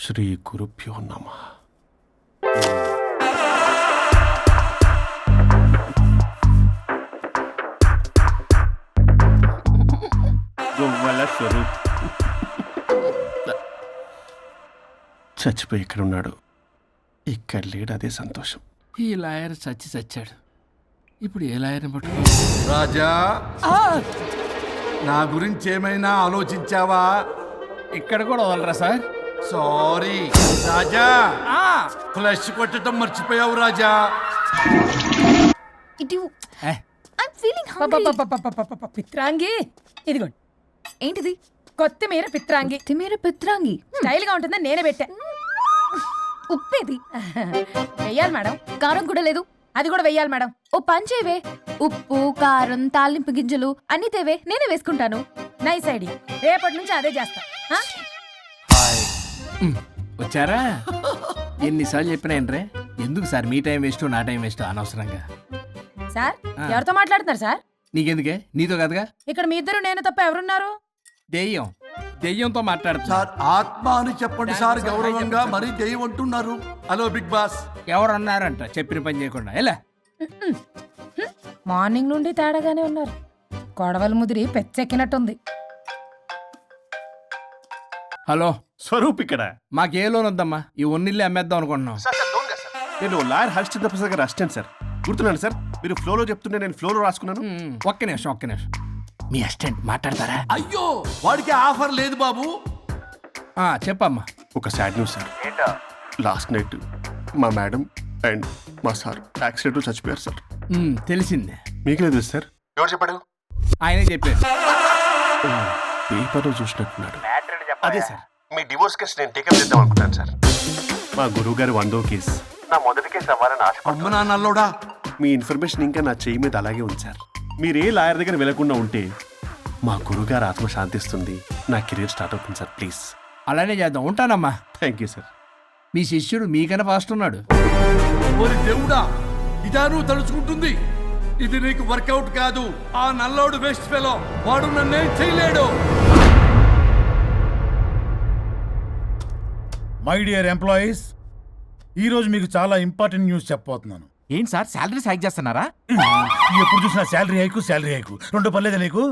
శ్రీ గురుభ్యో నమః. గొవ్వల స్వరూప్ చచ్చిపోయి ఇక్కడున్నాడు. ఇక్కడ లేడు, అదే సంతోషం. ఈ లాయర్ చచ్చాడు. ఇప్పుడు ఏ లాయర్ని పట్టు? రాజా, నా గురించి ఏమైనా ఆలోచించావా? ఇక్కడ కూడా వదలరా సార్? సారీ రాజా, ఫ్లష్ కొట్టడం మర్చిపోయావు రాజా. పిత్రాంగి ఇదిగోండి. ఏంటిది? కొత్తిమీర పిత్రాంగి. కొత్తిమీర పిత్రాంగి స్టైల్ గా ఉంటుందని నేనే పెట్టా. ఉప్పేది? వెయ్యాలి మేడం. కారం కూడా లేదు. అది కూడా వెయ్యాలి మేడం. ఓ పంచేవే, ఉప్పు కారం తాలింపు గింజలు అన్ని తేవే, నేనే వేసుకుంటాను. Nice idea. రేపటి నుంచి అదే చేస్తా. వచ్చారా? ఎన్నిసార్లు చెప్పినా ఏంట్రే? ఎందుకు సార్ మీ టైం వేస్ట్ నా టైం వేస్ట్ అనవసరంగా? సార్ ఎవరితో మాట్లాడుతున్నారు సార్? నీకెందుకే? నీతో కదగా. ఇక్కడ మీ ఇద్దరు నేను తప్ప ఎవరున్నారు? దెయ్యంతో మాట్లాడుతా. సార్ ఆత్మ అని చెప్పండి సార్, గౌరవంగా. మరీ దెయ్యం అంటున్నారు. Hello Bigg Boss. ఎవరు అన్నారంట చెప్పిన పని చేయకుండా? ఎలా మార్నింగ్ నుండి తేడాగానే ఉన్నారు. కొడవల ముదిరి పెచ్చెక్కినట్టుంది. హలో స్వరూప్ ఇక్కడ. మాకే లోన్ వద్దమ్మా, ఈ ఒన్నిల్లు అమ్మేద్దాం అనుకుంటున్నాం. నేను లాయర్ హరిశ్చంద్ర ప్రసాద్ గారు అసిస్టెంట్ సార్. గుర్తున్నాను సార్, మీరు ఫ్లోలో చెప్తుంటే నేను ఫ్లోలో రాసుకున్నాను. ఒక్క నిమిషం. మీ అసిస్టెంట్ మాట్లాడతారా? అయ్యో, వాడికి ఆఫర్ లేదు బాబు. చెప్పమ్మా. ఒక sad news sir. Last night మా మేడం అండ్ మా సార్ యాక్సిడెంట్ చచ్చిపోయారు సార్. తెలిసిందే. మీకు లేదు సార్? ఎవరు చెప్పాడు? ఆయనే చెప్పారు. పేపర్లో చూసినట్టున్నాడు. అదే సార్, మీ డివోర్స్ కేసు నేను టేకప్ చేద్దాం అనుకుంటాను సార్. మా గురువు గారు 100వ కేసు. నా మొదటి కేసు అవ్వాలని ఆశ. అమ్మ నాన్నల్లోడా, మీ ఇన్ఫర్మేషన్ ఇంకా నా చెయ్యి మీద అలాగే ఉంచారు. మీరు ఏ లాయర్ దగ్గర వెళ్లకుండా ఉంటే మా గురుగారు ఆత్మ శాంతిస్తుంది, నా కెరీర్ స్టార్ట్ అవుతుంది సార్. ప్లీజ్ అలానే చేద్దాం. ఉంటానమ్మా. Thank you sir. మీ శిష్యుడు మీకన్నా ఫాస్ట్ ఉన్నాడు. ఓరి దేవుడా, ఇదా నువ్వు తలుచుకుంటుంది? ఇది నీకు వర్కౌట్ కాదు. ఆ నల్లోడు వేస్ట్ ఫెలో, వాడు నన్నేం చేయలేడు. మై డియర్ ఎంప్లాయీస్, ఈరోజు మీకు చాలా ఇంపార్టెంట్ న్యూస్ చెప్పబోతున్నాను. ఏంటి సార్, శాలరీస్ హైక్ చేస్తున్నారా? ఎప్పుడు చూసినా శాలరీ హైకు రెండు పర్లేదా నీకు?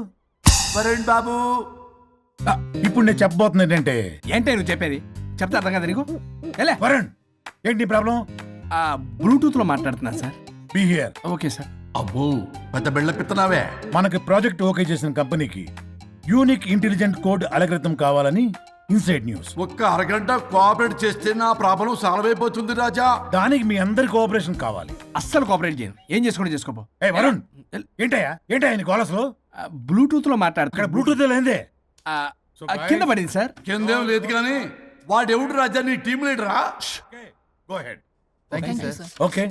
వరుణ్ బాబు, ఇప్పుడు నేను చెప్పబోతున్నా ఏంటంటే, ఏంటే నువ్వు చెప్పేది? చెప్తా అర్థం కదా నీకు? ఎలా వరుణ్, ఏంటి ప్రాబ్లం? బ్లూటూత్ లో మాట్లాడుతున్నా sir. Be here. Okay sir. అబ్బో, పెద్ద బిళ్ళ పిత్తనావే. మనకి ప్రాజెక్ట్ ఓకే చేసిన కంపెనీకి యూనిక్ ఇంటెలిజెంట్ కోడ్ అలకృతం కావాలని ఇన్సైడ్ న్యూస్. ఒక్క అరగంట కోఆపరేట్ చేస్తే నా ప్రాబ్లం సాల్వ్ అయిపోతుంది రాజా. దానికి మీ అందరి కోఆపరేషన్ కావాలి. అస్సలు కోఆపరేట్ చేయను. ఏం చేసుకోండి చేసుకోపో. ఏ వరుణ్, ఏంటయ్యా నీ గోలస్లో? బ్లూటూత్ లో ఇక్కడ మాట్లాడుతున్నా. బ్లూటూత్ లేదే. కింద పడింది సార్. కిందేం లేదు కానీ వాడెవడు రాజా, నీ టీం లీడరా? Go ahead. Sir. Okay.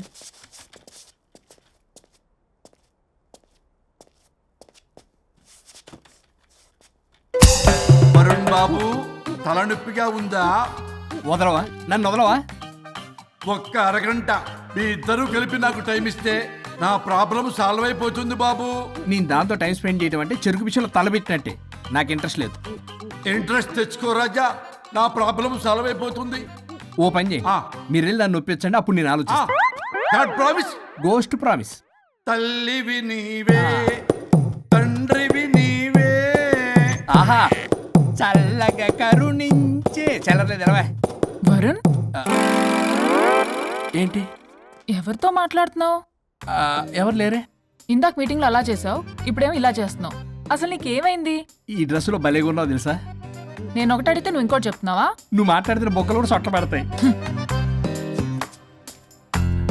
Varun బాబు, తలనొప్పిగా ఉందా? వదలవా? నన్ను వదలవా? ఒక్క అరగంట మీ ఇద్దరూ కలిపి నాకు టైం ఇస్తే నా ప్రాబ్లం సాల్వ్ అయిపోతుంది బాబు. నేను దాంతో టైం స్పెండ్ చేయడం అంటే చెరుకు విషయంలో తలబెట్టినట్టే. నాకు ఇంట్రెస్ట్ లేదు. ఇంట్రెస్ట్ తెచ్చుకో రాజా, నా ప్రాబ్లం సాల్వ్ అయిపోతుంది. ఓ పని చేయి, మీరు వెళ్ళి నన్ను ఒప్పించండి, అప్పుడు నేను ఆలోచిస్తాను. God promise. Ghost promise. తల్లివి నీవే, తండ్రివి నీవే. ఆహా, చల్లగా కరుణించే. చల్లలేదు ఎలవా. వరుణ్, ఏంటి? ఎవరితో మాట్లాడుతున్నావు? ఎవరు లేరే? ఇందాక మీటింగ్ లో అలా చేసావు, ఇప్పుడేమో ఇలా చేస్తున్నావు. అసలు నీకేమైంది? ఈ డ్రెస్సులో భలేగా ఉన్నావు తెలుసా? నేను ఒకటి అడిగితే నువ్వు ఇంకోటి చెప్తున్నావా? నువ్వు మాట్లాడితే బొక్కలు కూడా సొట్ట పడతాయి.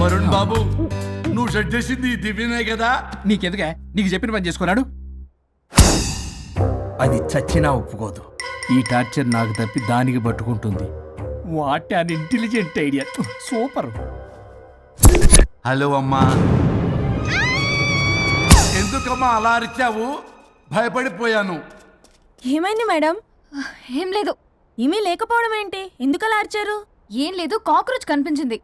వరుణ్ బాబు, నువ్వు సెట్ చేసింది ఈ దివ్యనే కదా? నీకెందుకే? నీకు చెప్పిన పని చేసుకున్నాడు. అది చచ్చినా ఒప్పుకోదు. ఈ టార్చర్ నాకు తప్పి దానికి పట్టుకుంటుంది. What an intelligent idea. Super. Hello అమ్మా. ఎందుకమ్మా అలా అరిచావు? భయపడిపోయాను. ఏమైంది మేడం? ఏం లేదు. ఏమీ లేకపోవడం ఏంటి? ఎందుకలా అరిచారు? ఏం లేదు, కాక్రోచ్ కనిపించింది.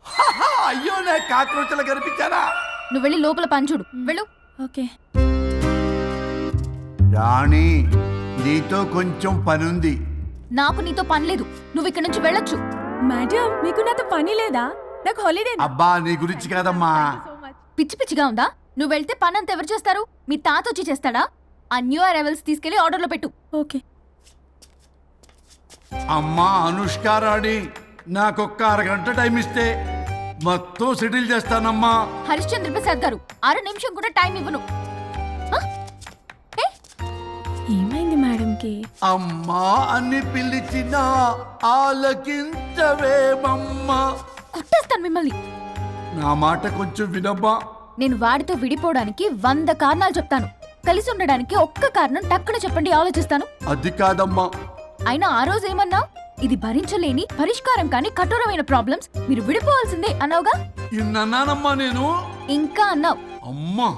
అయ్యో, నేను కాక్రోచ్లు కనిపించానా? నువ్వు వెళ్ళి లోపల పని చూడు. వెళ్ళు. ఓకే. రాణి, నీతో కొంచెం పనుంది. నాకు నీతో పని లేదు. నువ్వు ఇక్కడి నుంచి వెళ్ళొచ్చు. మేడం మీకు నాతో పని లేదా? నాకు హాలిడే. అబ్బా నీ గురించి కాదమ్మా. పిచ్చి పిచ్చిగా ఉందా? నువ్వు వెళ్తే పని అంతా ఎవరు చేస్తారు? మీ తాత వచ్చి చేస్తాడా? ఆ న్యూ అరైవల్స్ తీసుకెళ్లి ఆర్డర్లో పెట్టు. ఓకే. అమ్మా అనుష్క రాణి, నాకొక్క అరగంట టైం ఇస్తే మొత్తం సెటిల్ చేస్తానమ్మా. హరిశ్చంద్ర ప్రసాద్ గారు 6 నిమిషం కూడా టైం ఇవ్వను. ఏమైంది మేడంకి? అమ్మా అని పిలిచిన ఆలకించవేమమ్మా. కొట్టేస్తాను మిమ్మల్ని. నా మాట కొంచెం వినమ్మా. నేను వాడితో విడిపోవడానికి 100 కారణాలు చెప్తాను. కలిసి ఉండడానికి ఒక్క కారణం టక్కున చెప్పండి, ఆలోచిస్తాను. అది కాదమ్మా. అయినా ఆ రోజు ఏమన్నా? ఇది భరించలేని పరిష్కారం కాని కఠోరమైన ప్రాబ్లమ్స్, మీరు విడిపోవాల్సిందే అన్నావుగా. ఇన్నానమ్మా నేను. ఇంకా అన్నావు. అమ్మా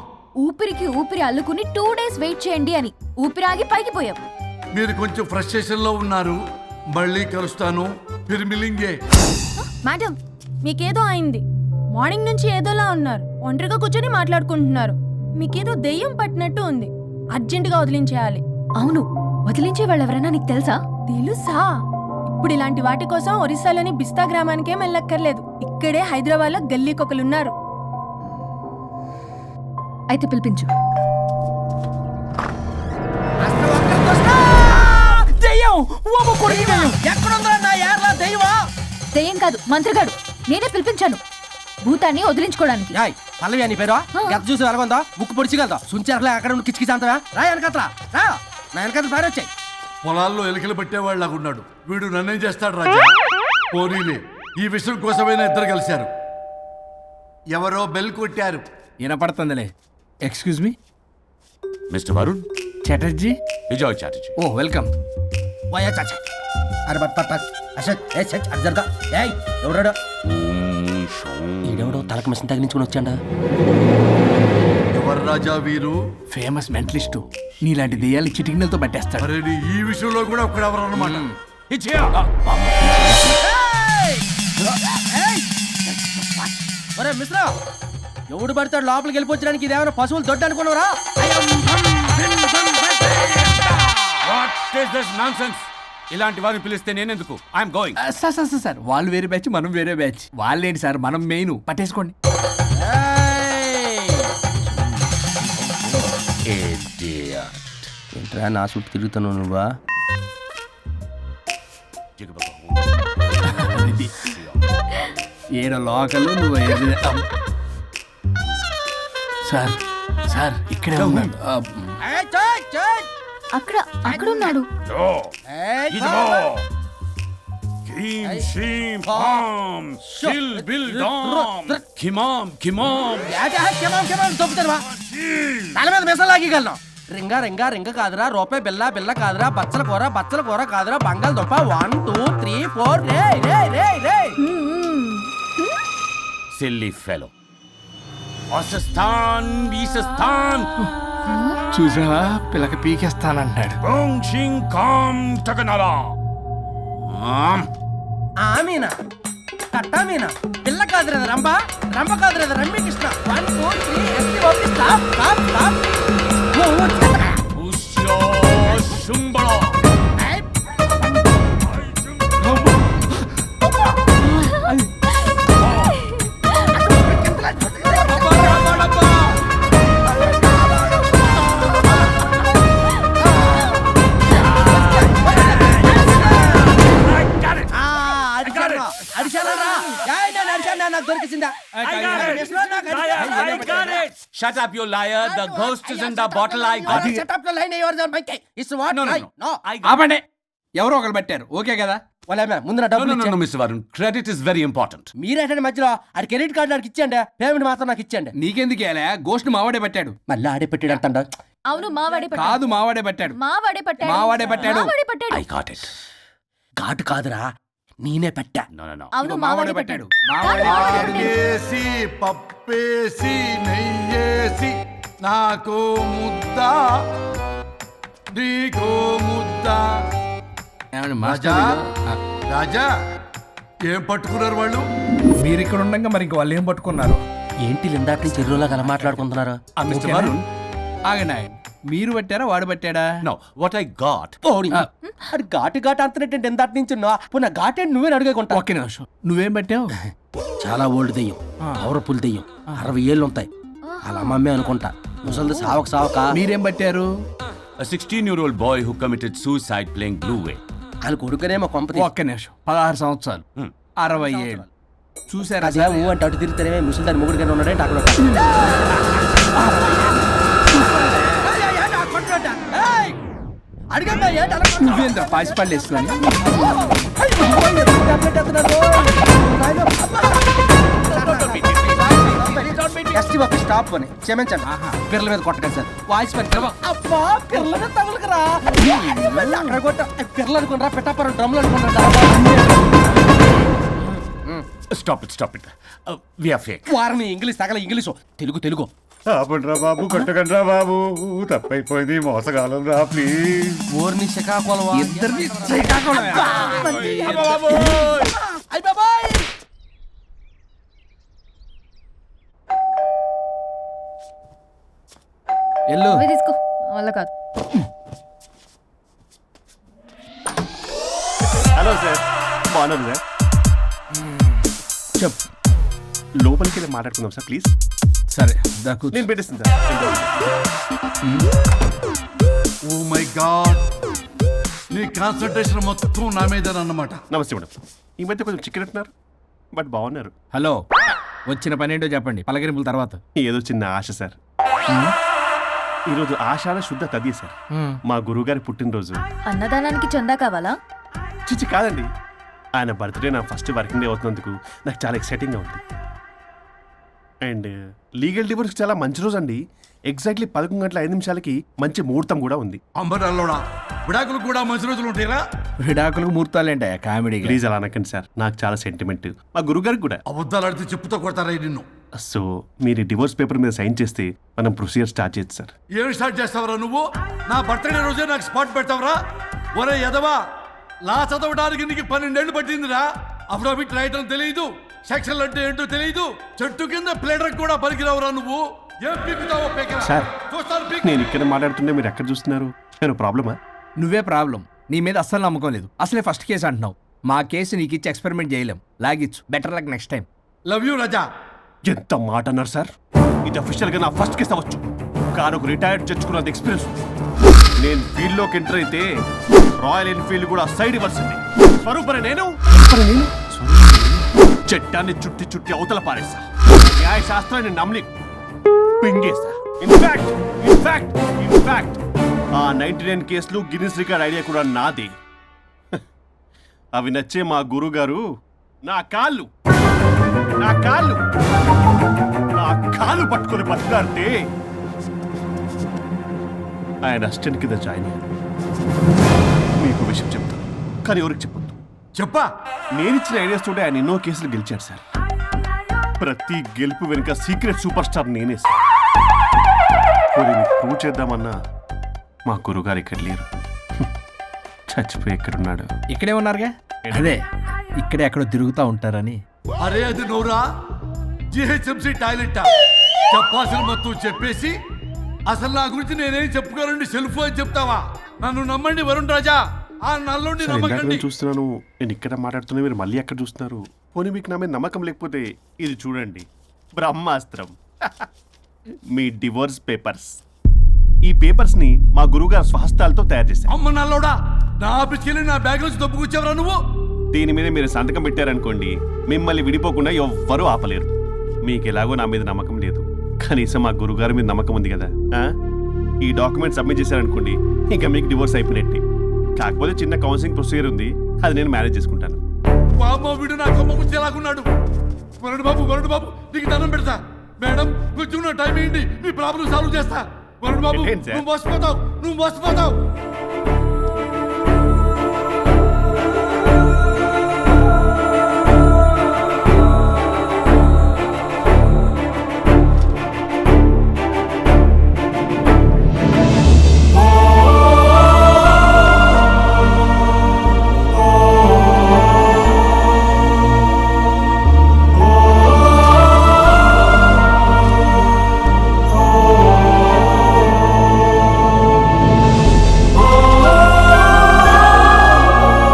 ఊపిరికి ఊపిరి అల్లుకుని 2 డేస్ వెయిట్ చేయండి అని. ఊపిరాగి పైకి పోయావు. మీరు కొంచెం ఫ్రస్ట్రేషన్ లో ఉన్నారు. మళ్ళీ కలుస్తాను. ఫిర్మిలింగే. మేడం మీకేదో అయింది. మార్నింగ్ నుంచి ఏదోలా ఉన్నారు. ఒంటరిగా కూర్చొని మాట్లాడుకుంటున్నారు. మీకేదో దెయ్యం పట్టినట్టు ఉంది. అర్జెంటుగా వదిలించేయాలి. అవును, వదిలించే వాళ్ళెవరైనా నీకు తెలుసా? తెలుసా? ఇప్పుడు ఇలాంటి వాటి కోసం ఒరిస్సాలోని బిస్తా గ్రామానికేం వెళ్ళక్కర్లేదు. ఇక్కడే హైదరాబాద్ లో గల్లీకొకలున్నారు. అయితే పిలిపించు. దెయ్యం కాదు, మంత్రిగాడు. నేనే పిలిపించాను భూతాన్ని వదిలించుకోవడానికి. పల్లవి అని పేరు గత చూసి వెలగొందా ముక్కు పొడిచిగలదా సుంచరలే అక్కడ ఉండి కిచకిచ అంతవా రా వెనకత్రా రా నా వెనకత్ర పారి వచ్చాయి. పొలాల్లో ఎలికలు పట్టేవాళ్ళగా ఉన్నాడు వీడు. నన్నేం చేస్తాడు రాజా? పోనీలే, ఈ విషయం కోసమైనా ఇద్దరు కలిశారు. ఎవరో బెల్ కొట్టారు. వినపడుతుందిలే. Excuse me mister Varun Chatterjee. Vijay Chatterjee. Oh welcome. వయా చాచా అరే బట్ పట్ అశోక్ ఏ సచ్ అర్జర్గా ఏయ్ ఎవరాడు? ఈడెవడో తలకు మిషన్ తగిలించుకుని వచ్చాడా? ఎవరు రాజా వీరు? Famous mentalist. నీలాంటి దెయ్యాలు చిటికినలతో పట్టేస్తాడు. అరే నీ ఈ విషయంలో కూడా ఒకడెవరు అన్నమాట. ఒరే మిశ్రా ఎవడు పడతాడు లోపలికి వెళ్ళిపోవడానికి? ఇదేమైనా పశువులు దొడ్డు అనుకున్నారా? ఇలాంటి వారిని పిలిస్తే నేనెందుకు? I'm going. సార్ వాళ్ళు వేరే బ్యాచ్, మనం వేరే బ్యాచ్. వాళ్ళేంటి సార్, మనం మెయిన్. పట్టేసుకోండి. ఏంట్రా నా చుట్టూ తిరుగుతున్నావు నువ్వా? ఏడో లోకలు నువ్వు సార్ సార్ ఇక్కడే ఉన్నాడు. అక్కడ ఉన్నాడు. తల మీద మెసలాగలను. రింగా రింగా రింగ కాదురా, రూపాయి బిల్ల బిల్ల కాదురా, బచ్చల కూర కాదురా, బంగాళదుంప 1 2 3 4 రే రే రే రే. Silly fellow. అసస్థాన్ బీసస్థాన్ చూసావా, పిల్లక పీకేస్తానంటాడు. ఆమీనా కట్టామీనా పిల్ల కాదురా రంభ, రంభ కాదురా Rammi Krishna. 1 2 3 S T O P stop stop stop. Shut up, you liar. The ghost is in the bottle. I got it. Shut up the line yours on my case. It's what? No. ఆపండి. ఎవరో ఒకరు పెట్టారు. Okay కదా? ముందు నా డబ్బులు No, Mr. Varun. Credit is very important. మీరేటండి మధ్యలో ఆడి credit card నాకు ఇచ్చేయండి, పేమెంట్ మాత్రం నాకు ఇచ్చేయండి. నీకెందుకు ఇలా? గోష్ట్ మావాడే పెట్టాడు. మళ్ళీ ఆడే పెట్టాడు అంటాడు. అవును, మావాడే పట్టాడు. కాదు, మావాడే పెట్టాడు. మావాడే పట్టాడు. మావాడే పట్టాడు. I got it. ఘాటు కాదురా, నేనే పెట్టా. No. అవును, ఇదిగో మావాడే పట్టాడు. ఆకేసి పప్పేసి నెయ్యేసి నాకు ముద్ద నీకో ముద్ద. ఏమండి రాజా మాస్టర్? రాజా ఏం పట్టుకున్నారు వాళ్ళు? మీరు ఇక్కడ ఉండగా మరి ఇంక వాళ్ళు ఏం పట్టుకున్నారు? ఏంటి ఇందాక చెరువులో కల మాట్లాడుకుంటున్నారు? Mr. Varun. ఆగండి. మీరు పట్టారా వాడు పట్టాడా? No, what I got. ఓడి అది ఘాటు ఘాటు అంతనేంటి ఎందాటి నుంచి పునః ఘాటే నువ్వే అడిగేకుంటా. ఒక్క నిమిషం, నువ్వేం పట్టావు? చాలా ఓల్డ్ దెయ్యం, పవర్ఫుల్ దెయ్యం, 60 ఏళ్ళు ఉంటాయి. అలా మమ్మీ అనుకుంటా. ముసలిది సావక మీరేం పట్టారు? A 16-year-old boy who committed suicide playing Blue Whale. ఆయన కొడుకునేమో కొంపతి ఒక్క నిమిషం, 16 సంవత్సరాలు, 60 ఏళ్ళు. చూసారా అదే ఊ అంటే అటు తిరిగితేనే ముసలి దాని మొగుడు గానే ఉన్నాడంటే అక్కడ నువ్వేంద్ర పాసిపళ్ళు వేసుకొని? స్టాప్ అని క్షమించండి. పిల్లల మీద కొట్టకండి సార్. వాయిస్ అబ్బా పిల్లల మీద తగులుకురా అక్కడ కొట్ట పిల్లలు అనుకున్నారా పెట్టాపరం డ్రమ్లు అనుకున్నారా? Stop it. We are fake. వారిని ఇంగ్లీష్ తగల ఇంగ్లీషు తెలుగు ఆపండ్రా బాబు, కొట్టకండ్రా బాబు, తప్పైపోయింది, మోసగాలం రా ప్లీజ్. ఊరిని శ్రీకాకుళం ఇద్దరిని శ్రీకాకుళమే. ఎల్లు. నువ్వే తీసుకో, వల్ల కాదు. హలో సార్, బాగున్నాను సార్. చెప్పు. లోపలికి వెళ్ళి మాట్లాడుకుందాం సార్ ప్లీజ్. సరే దాకు. నేను పెట్టేస్తాను సార్. ఓ మై గాడ్, నీ కాన్సన్ట్రేషన్ మొత్తం నా మీదనన్నమాట. నమస్తే మేడం. ఈ మధ్య కొంచెం చికెన్ అంటున్నారు, బట్ బాగున్నారు. హలో, వచ్చిన పని ఏంటో చెప్పండి, పలకరింపుల తర్వాత. ఏదో చిన్న ఆశ సార్. ఈరోజు ఆషాఢ శుద్ధ తది సార్, మా గురువుగారి పుట్టినరోజు. అన్నదానానికి చందా కావాలా? చిచ్చి కాదండి, ఆయన బర్త్డే నా ఫస్ట్ వర్కింగ్ డే అవుతున్నందుకు నాకు చాలా ఎక్సైటింగ్గా ఉంది. అండ్ లీగల్ డివోర్స్ చాలా మంచి రోజు అండి. ఎగ్జాక్ట్లీ 11:05 మంచి ముహూర్తం కూడా ఉంది. అంబరాల్లోడా విడాకులు కూడా మంచి రోజులు ఉంటాయిరా? విడాకులకు ముహూర్తాలేంటే కామెడీ. ప్లీజ్ అలా అనకండి సార్, నాకు చాలా సెంటిమెంట్, మా గురువుగారికి కూడా. అబద్ధాలు ఆడితే చెప్పుతో కొడతారా నిన్ను? సో మీరు డివోర్స్ పేపర్ మీద సైన్ చేస్తే మనం ప్రొసీజర్ స్టార్ట్ చేయొచ్చు సార్. ఏమి స్టార్ట్ చేస్తావరా నువ్వు? నా బర్త్డే రోజే నాకు స్పాట్ పెడతావరా? ఒరే ఎదవా, లా చదవడానికి నీకు 12 ఏళ్ళు పట్టిందిరా. అఫిడవిట్ రాయటం తెలియదు, సెక్షన్లు అంటే ఏంటో తెలియదు, చెట్టు కింద ప్లేడర్ కూడా పనికిరావురా నువ్వు. ఏం పీకుతావో పీకరా. సార్, చూస్తాను పీకు. నేను ఇక్కడ మాట్లాడుతుంటే మీరు ఎక్కడ చూస్తున్నారు? నేను ప్రాబ్లమా? నువ్వే ప్రాబ్లం. నీ మీద అస్సలు నమ్మకం లేదు. అసలే ఫస్ట్ కేసు అంటున్నావు. మా కేసు నీకు ఇచ్చి ఎక్స్పెరిమెంట్ చేయలేం. లాగిచ్చు. Better luck next time. Love you Raja. ఎంత మాట అన్నారు సార్. ఇది అఫీషియల్గా నా ఫస్ట్ కేసు అవ్వచ్చు, కానీ ఒక రిటైర్డ్ జడ్జ్కున్నది ఎక్స్పీరియన్స్. నేను ఫీల్డ్లోకి ఎంటర్ అయితే రాయల్ ఎన్ఫీల్డ్ కూడా సైడ్ ఇవ్వాల్సింది. స్వరూపరే నేను చట్టాన్ని చుట్టి అవతల పారేసా. న్యాయ శాస్త్రాన్ని నమ్మి పింగేసా. ఇన్ఫాక్ట్ ఆ 99 కేసులు గిన్నిస్ రికార్డ్ ఐడియా కూడా నాదే. అవి నచ్చే మా గురుగారు నా కాళ్ళు పట్టుకొని బతకాడితే ఆయన అసిస్టెంట్ కింద జాయిన్ అయ్యాను. మీకు విషయం చెప్తాను, కానీ ఎవరికి చెప్పొద్దు. చెప్పా. నేనిచ్చిన ఐడియాస్ తోటి ఆయన ఎన్నో కేసులు గెలిచాడు సార్. ప్రతి గెలుపు వెనుక సీక్రెట్ సూపర్ స్టార్ నేనే సార్. ప్రూవ్ చేద్దామన్నా మా గురుగారు ఇక్కడ లేరు, చచ్చిపోయి ఎక్కడున్నాడు. ఇక్కడే ఉన్నారుగా. అదే ఇక్కడే ఎక్కడో తిరుగుతూ ఉంటారని. అరే అది నోరా, జిహెచ్ఎంసీ టాయిలెట్ చెప్పాల్సిన మొత్తం చెప్పేసి అసలు నా గురించి నేనేం చెప్పుకోనండి సెల్ఫ్ అని చెప్తావా? నన్ను నమ్మండి వరుణ్ రాజా, ఆ నల్లుండి సార్, ఇందాక నమ్మకండి. నేను చూస్తున్నాను, నేను ఇక్కడ మాట్లాడుతున్నా, మీరు మళ్ళీ ఎక్కడ చూస్తున్నారు? పోనీ మీకు నా మీద నమ్మకం లేకపోతే ఇది చూడండి, బ్రహ్మాస్త్రం. మీ డివోర్స్ పేపర్స్. ఈ పేపర్స్ ని మా గురువుగారు స్వహస్తాలతో తయారు చేశారు. అమ్మ నల్లోడా, నా ఆఫీస్కి వెళ్ళి నా బ్యాగ్ నుంచి దొబ్బుకొచ్చావరా నువ్వు? దీని మీద మీరు సంతకం పెట్టారనుకోండి, మిమ్మల్ని విడిపోకుండా ఎవ్వరూ ఆపలేరు. మీకు ఎలాగో నా మీద నమ్మకం లేదు, కనీసం మా గురుగారి మీద నమ్మకం ఉంది కదా. ఈ డాక్యుమెంట్ సబ్మిట్ చేశారనుకోండి, ఇంకా మీకు డివోర్స్ అయిపోయినట్టే. కాకపోతే చిన్న కౌన్సిలింగ్ ప్రొసీజర్ ఉంది, అది నేను మేనేజ్ చేసుకుంటాను. బాబు వీడు నా కొమ్మ గుచ్చేలాగున్నాడు. వరుణ్ బాబు నీకు దండం పెడతా. మేడం కొంచెం నా టైం ఏంటి, మీ ప్రాబ్లం సాల్వ్ చేస్తా. వరుణ్ బాబు ఏంటి సార్? నువ్వు మోసపోతావు.